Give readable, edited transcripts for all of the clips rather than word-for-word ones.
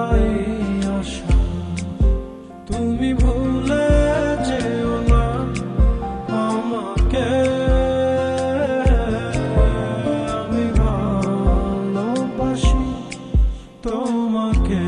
একটাই আশা, তুমি ভুলে যেও না আমাকে। আমি ভালোবাসি তোমাকে।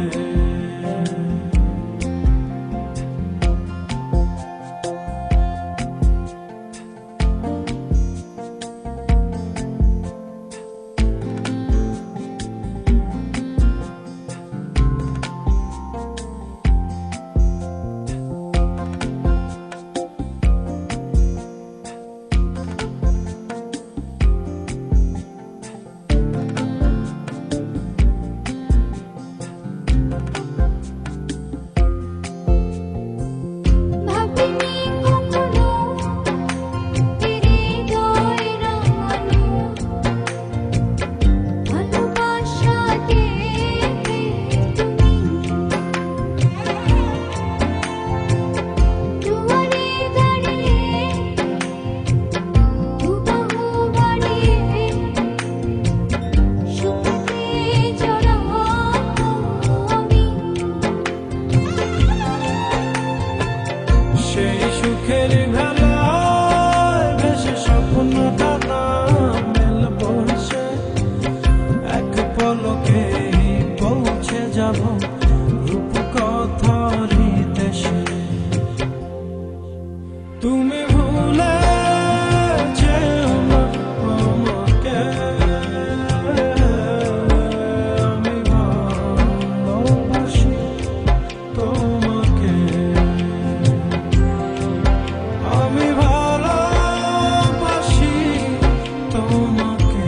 তুমি ভুলে যেও না আমাকে। আমি ভালোবাসি তোমাকে। আমি ভালোবাসি তোমাকে।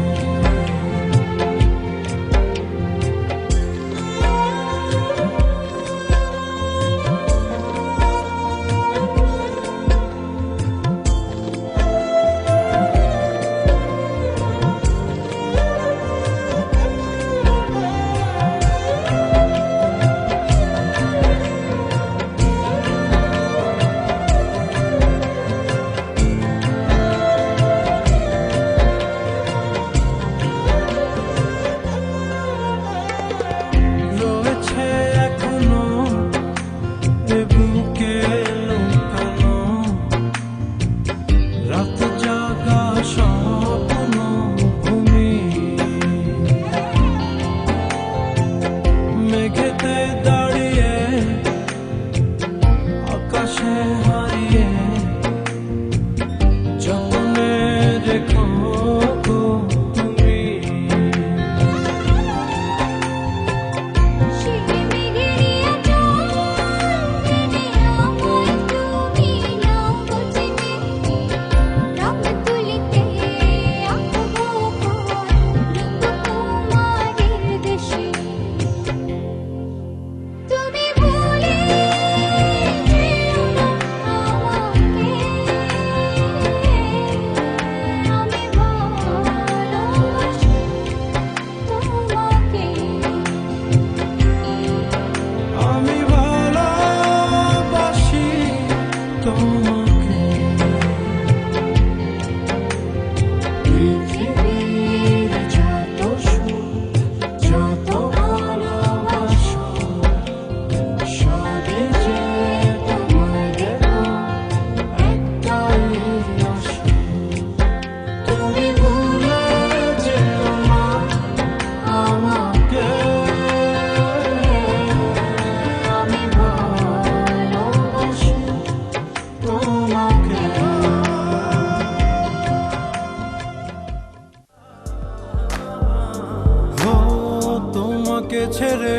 ছেড়ে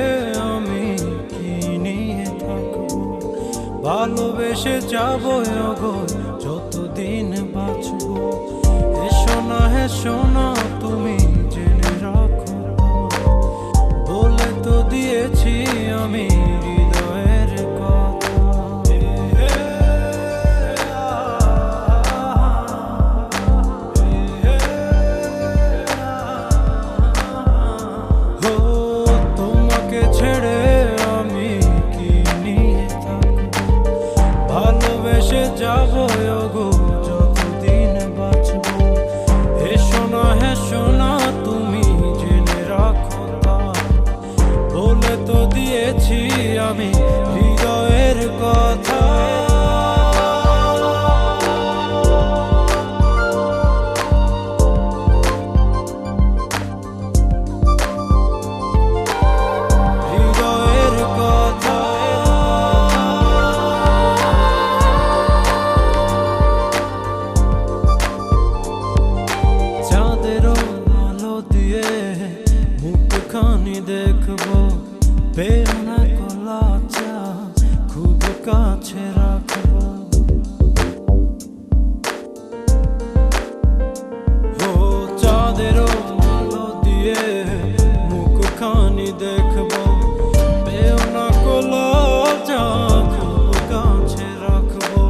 আমি কি নিয়ে থাকবো, ভালোবেসে যাবো গো যতদিন বাঁচবো। হেসো না তুমি জেনে রাখো, বলে তো দিয়েছি আমি হৃদয়ের কথা। ছেড়ে আমি কি নিয়ে থাকবো, ভালোবেসে যাবো গো যতদিন বাঁচবো। হেসো না তুমি জেনে রাখো, বলে তো দিয়েছি দেখবো, পেও না কো লজ্জা, খুব কাছে রাখবো। ও চাঁদেরও আলো দিয়ে মুখখানি দেখবো, পেও না কো লজ্জা, খুব কাছে রাখবো।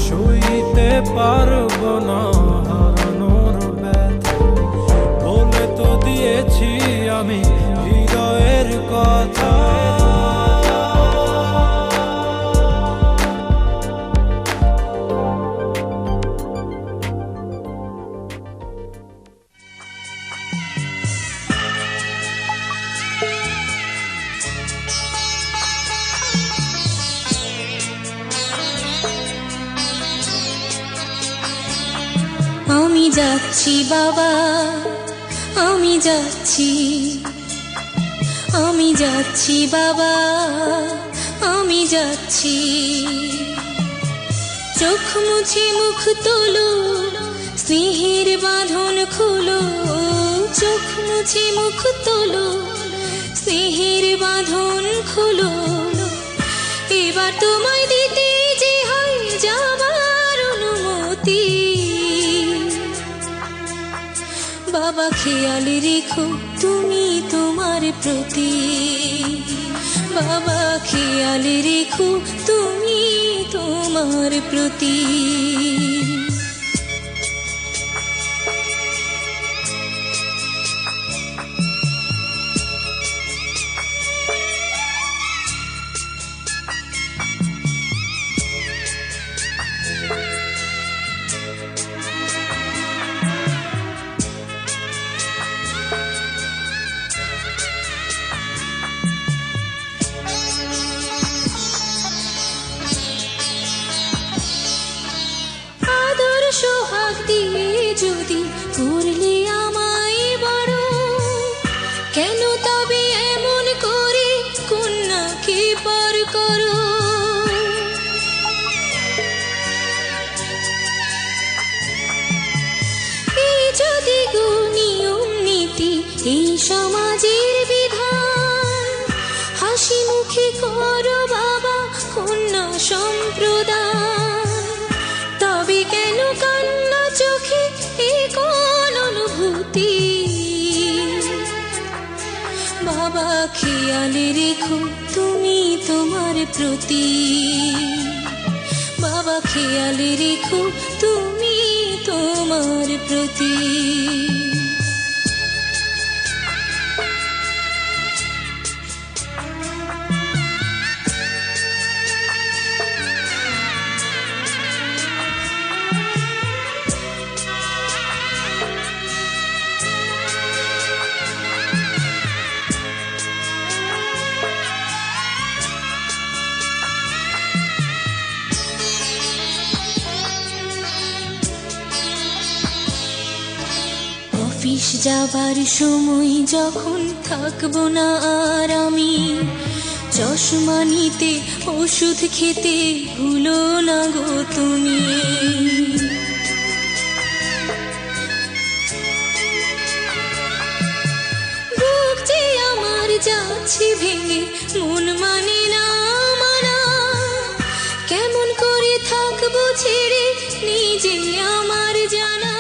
সইতে পারবো না হারানোর ব্যথা, বলে তো দিয়েছি আমি হৃদয়ের কথা। আমি যাচ্ছি বাবা, আমি যাচ্ছি, আমি যাচ্ছি বাবা, আমি যাচ্ছি। চোখ মুছে মুখ তোলো, স্নেহের বাঁধন খুলো। চোখ মুছে মুখ তোলো, স্নেহের বাঁধন খুলো। এবার তোমায় দিতে যে হয় যাবার অনুমতি। বাবা খেয়াল রেখো তুমি তোমার প্রতি, বাবা খেয়াল রেখো তুমি তোমার প্রতি। সোহাগ দিয়ে যদি করলে আমায় বড়, কেন তবে এমন করে কন্যাকে পর করো। এই যদি গো নিয়ম নীতি, এই সমাজের বিধান, হাসি মুখে করো বাবা কন্যা সম্প্রদান। তবে কেন কান্না চোখে এ কোন অনুভূতি। বাবা খেয়াল রেখো তুমি তোমার প্রতি, বাবা খেয়াল রেখো তুমি তোমার প্রতি। অফিস যাবার সময় যখন থাকবো না আর আমি, চশমা নিতে ওষুধ খেতে ভুলো না গো তুমি। বুক যে আমার যাচ্ছে ভেঙে, মন মানে না মানা। কেমন করে থাকবো ছেড়ে নিজে আমার জানা।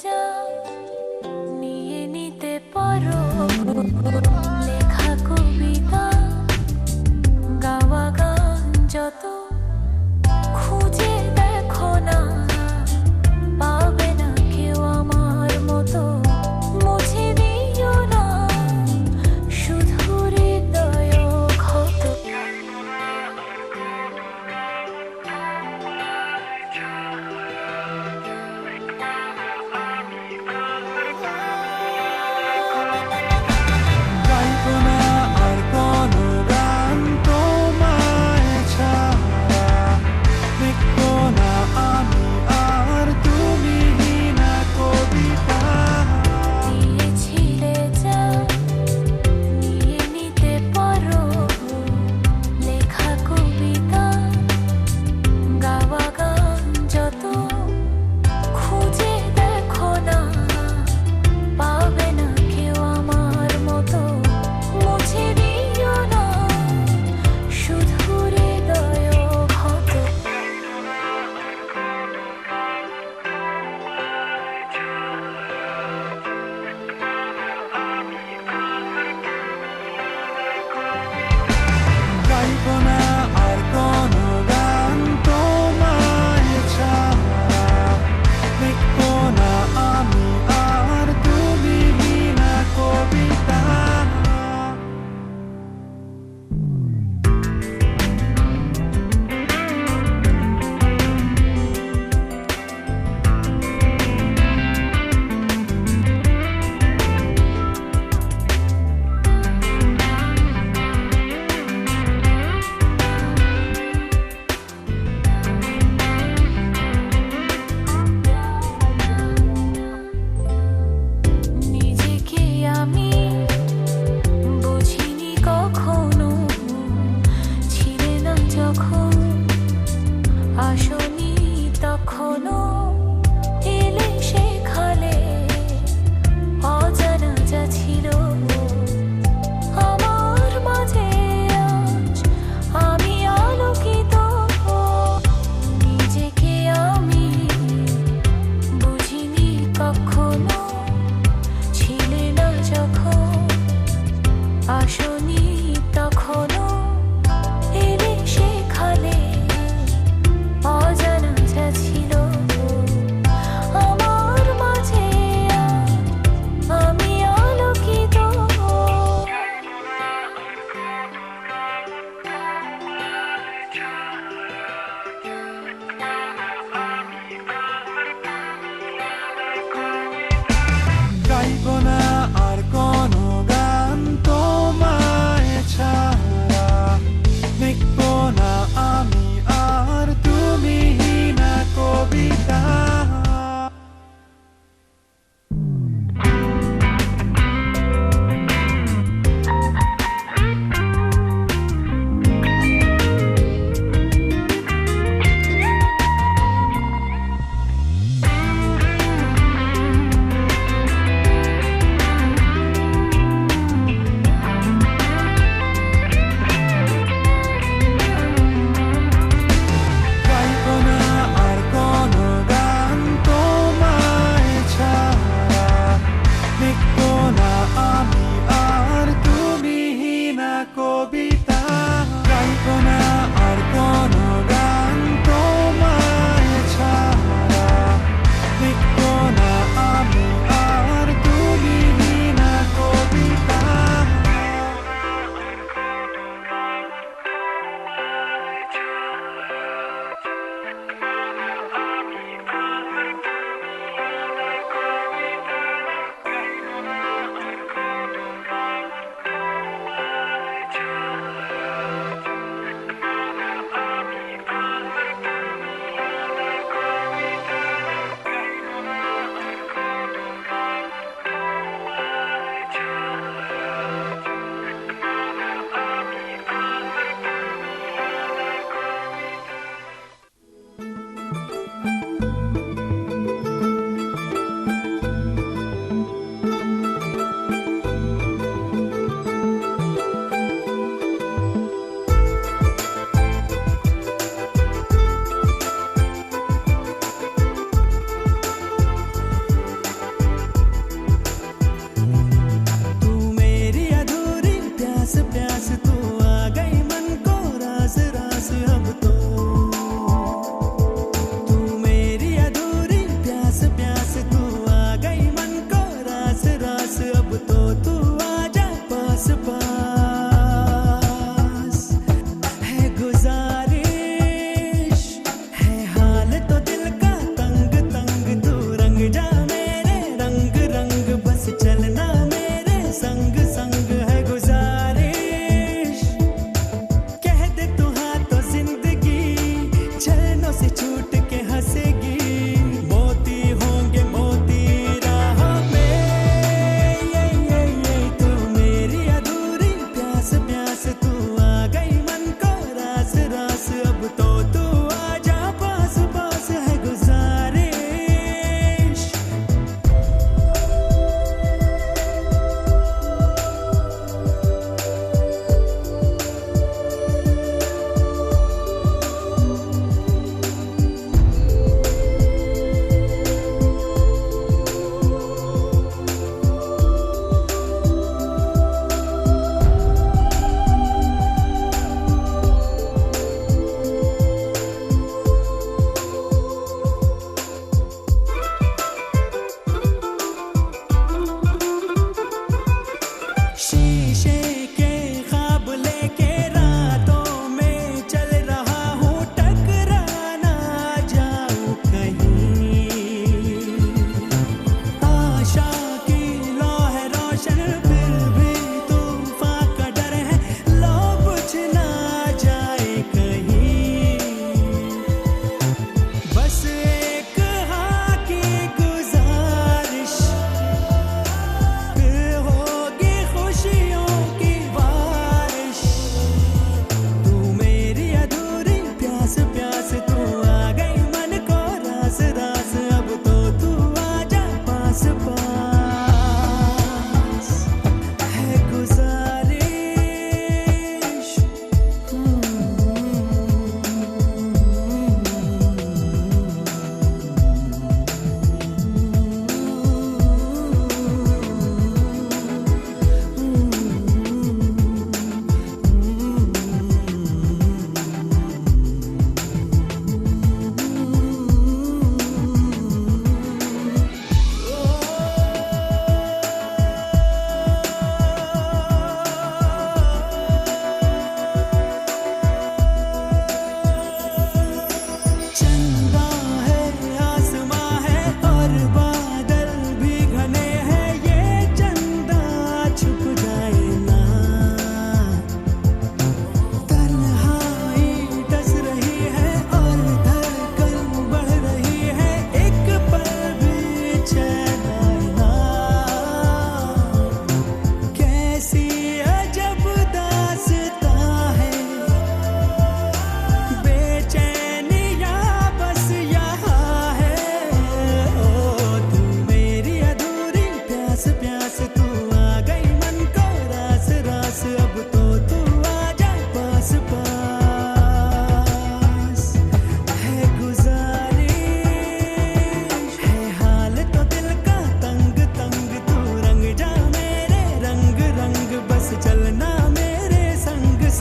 যা নিয়ে নিতে পারো লেখা কবিতা গাওয়া গান যত খুঁজে দেখো না পাবে না কেউ আমার মতো মুছে দিও না শুধু হৃদয় ক্ষত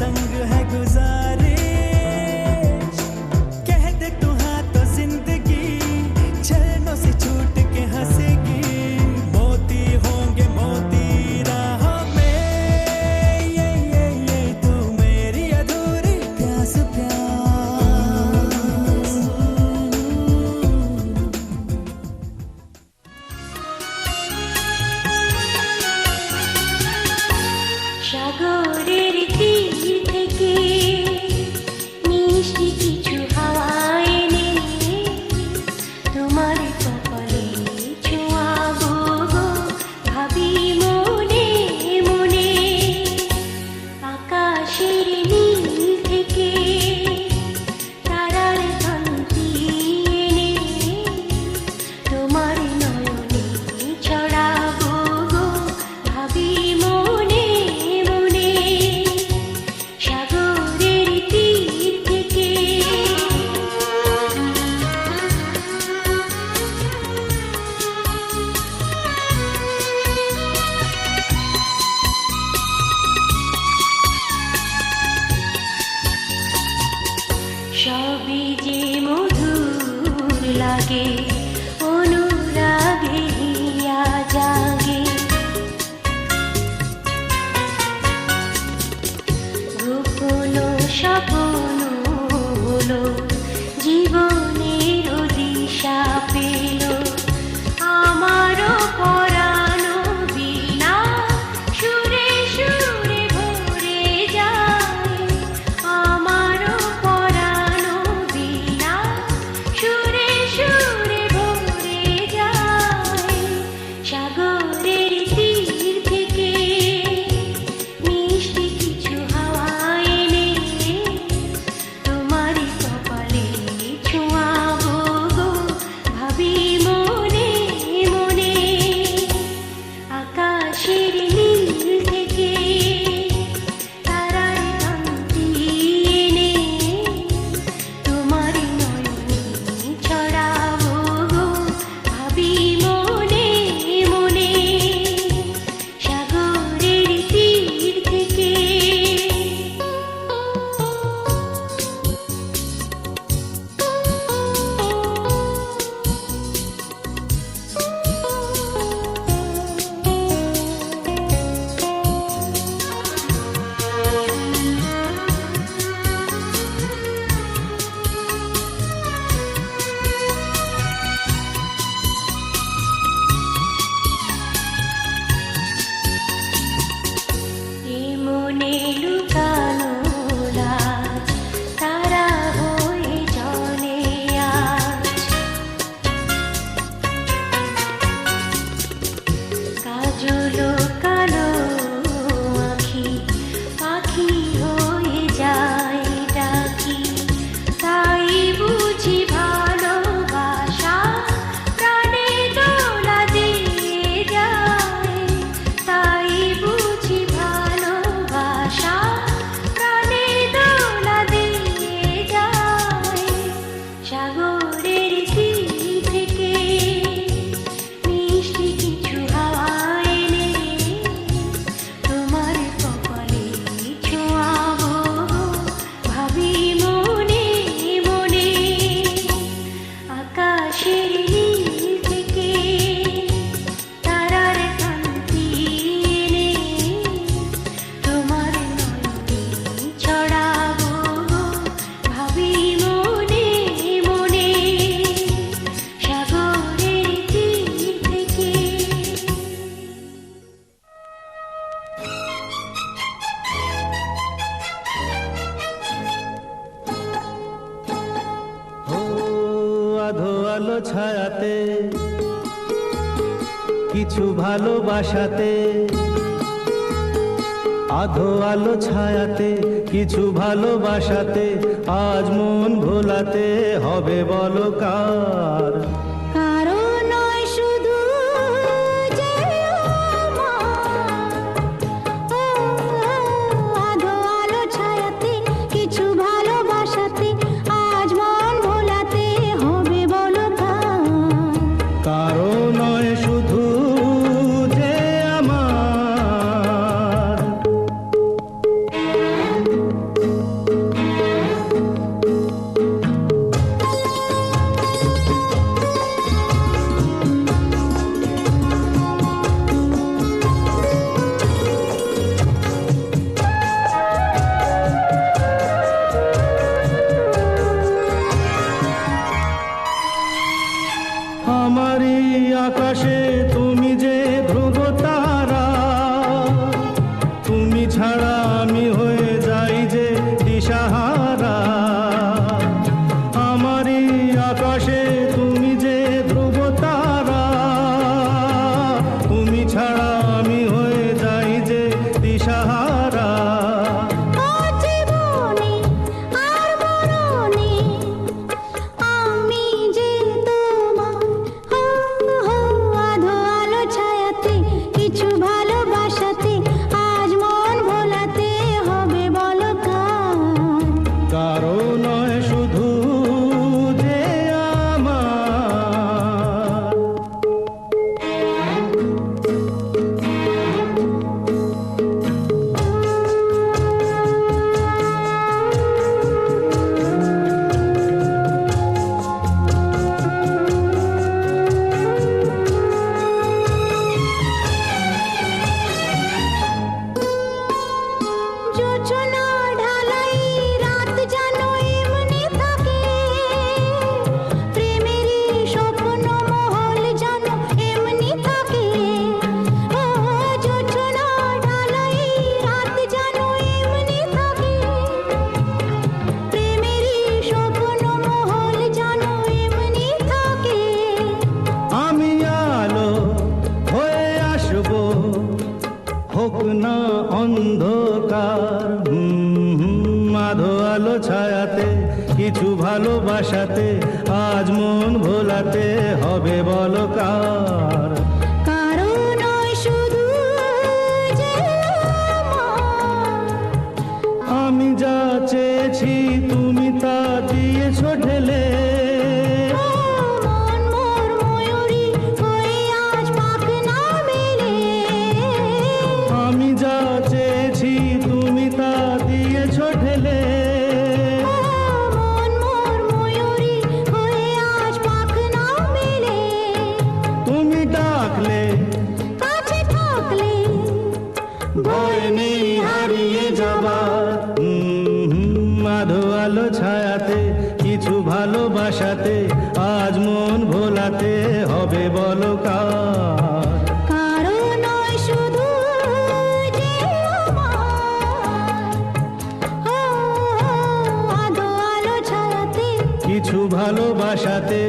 संग है गुजारिश कह दे तू हाँ तो जिंदगी छलनों से छूट के हंसेगी मोती होंगे मोती राहों में ये तू मेरी अधूरी प्यास प्यास সাগরের তীর থেকে মিষ্টি কিছু হাওয়া এনে তোমার কপালে ছোঁয়াবো গো ভাবি মনে মনে আকাশের নীল থেকে তারার কান্তি এনে তোমার নয়নে ছড়াবো গো ভাবি মনে মনে সাগরের তীর থেকে সবই যে মধুর লাগে অনুরাগে হিয়া জাগে গোপন স্বপ্ন হলো জীবনের দিশা পেল আমারও পরানো বিনা সুরে সুরে ভরে যায় আমারও পরানো বিনা সুরে সুরে ভরে যায় সাগরের তীর থেকে মিষ্টি কিছু হাওয়া এনে তোমার কপালে ছোঁয়াবো গো ভাবি মনে মনে আকাশের নীল থেকে তারার কান্তি এনে তোমার নয়নে ছড়াবো গো ভাবি মনে মনে সাগরের তীর থেকে এ মনে লুকানো লাজ তারা হয়ে জলে আজ কাজল কালো আখি পাখি হয়ে যায় ডাকি তাই বুঝি ভালোবাসা প্রাণে দোলা দিয়ে যায় তাই বুঝি ভালোবাসা প্রাণে দোলা দিয়ে যায় সাগরের তীর থেকে মিষ্টি কিছু হাওয়া এনে তোমার কপালে ছোঁয়াবো ভাবি মনে মনে আকাশের নীল থেকে তারার কান্তি এনে তোমার নয়নে ছড়াবো ভাবি মনে মনে সাগরের তীর থেকে ও আধো আলো ছায়াতে কিছু ভালোবাসাতে আধো আলো ছায়াতে কিছু ভালোবাসাতে আজ মন ভোলাতে হবে বলো কার কারো নয় শুধু যে আধো আলো ছায়াতে কিছু ভালোবাসাতে আজ মন ভোলাতে হবে বলো কারো নয় শুধু যে আমার হোক না অন্ধকার আধো আলো ছায়াতে কিছু ভালোবাসাতে আজ মন ভোলাতে হবে বলো কার। কারো নয় শুধু যে আমার, আমি যা চেয়েছি তুমি তা দিয়েছো ঢেলে, মন মোর ময়ূরী হয়ে আজ পাখ না মেলে। আমি যা চেয়েছি তুমি তা দিয়েছো ঢেলে, মন মোর ময়ূরী হয়ে আজ পাখ না মেলে। তুমি ডাকলে কাছে থাকলে ভয় নেই হারিয়ে যাবার। আধো আলো ছায়াতে কিছু ভালোবাসাতে আজ মন ভোলাতে হবে বলো কার। কারো নয় শুধু যে আমার, আধো আলো ছায়াতে কিছু ভালোবাসাতে